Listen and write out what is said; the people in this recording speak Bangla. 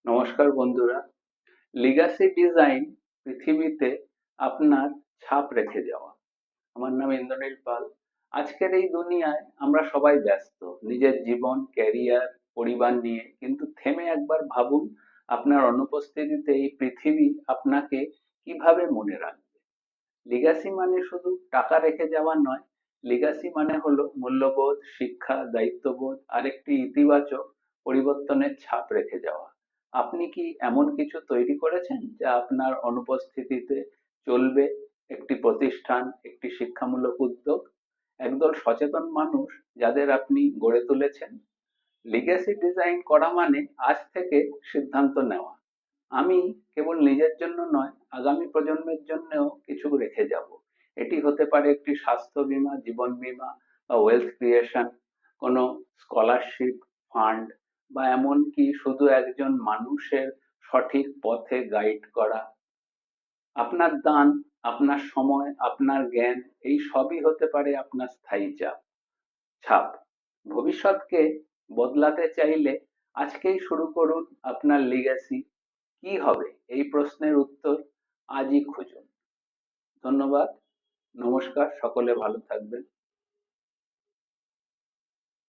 নমস্কার বন্ধুরা। লিগ্যাসি ডিজাইন পৃথিবীতে আপনার ছাপ রেখে যাওয়া। আমার নাম ইন্দ্রনীল পাল। আজকের এই দুনিয়ায় আমরা সবাই ব্যস্ত নিজের জীবন, ক্যারিয়ার, পরিবার নিয়ে, কিন্তু থেমে একবার ভাবুন, আপনার অনুপস্থিতিতে এই পৃথিবী আপনাকে কিভাবে মনে রাখবে। লিগ্যাসি মানে শুধু টাকা রেখে যাওয়া নয়। লিগ্যাসি মানে হলো মূল্যবোধ, শিক্ষা, দায়িত্ববোধ আর একটি ইতিবাচক পরিবর্তনের ছাপ রেখে যাওয়া। আপনি কি এমন কিছু তৈরি করেছেন যা আপনার অনুপস্থিতিতে চলবে? একটি প্রতিষ্ঠান, একটি শিক্ষামূলক উদ্যোগ, একদল সচেতন মানুষ যাদের আপনি গড়ে তুলেছেন। লিগ্যাসি ডিজাইন করা মানে আজ থেকে সিদ্ধান্ত নেওয়া, আমি কেবল নিজের জন্য নয়, আগামী প্রজন্মের জন্যও কিছু রেখে যাব। এটি হতে পারে একটি স্বাস্থ্য বীমা, জীবন বীমা বা ওয়েলথ ক্রিয়েশন, কোনো স্কলারশিপ ফান্ড, বা এমনকি শুধু একজন মানুষের সঠিক পথে গাইড করা। আপনার দান, আপনার সময়, আপনার জ্ঞান, এই সবই হতে পারে আপনার স্থায়ী ছাপ। ভবিষ্যৎকে বদলাতে চাইলে আজকেই শুরু করুন আপনার লিগ্যাসি। কি হবে এই প্রশ্নের উত্তর আজই খুঁজুন। ধন্যবাদ। নমস্কার, সকলে ভালো থাকবেন।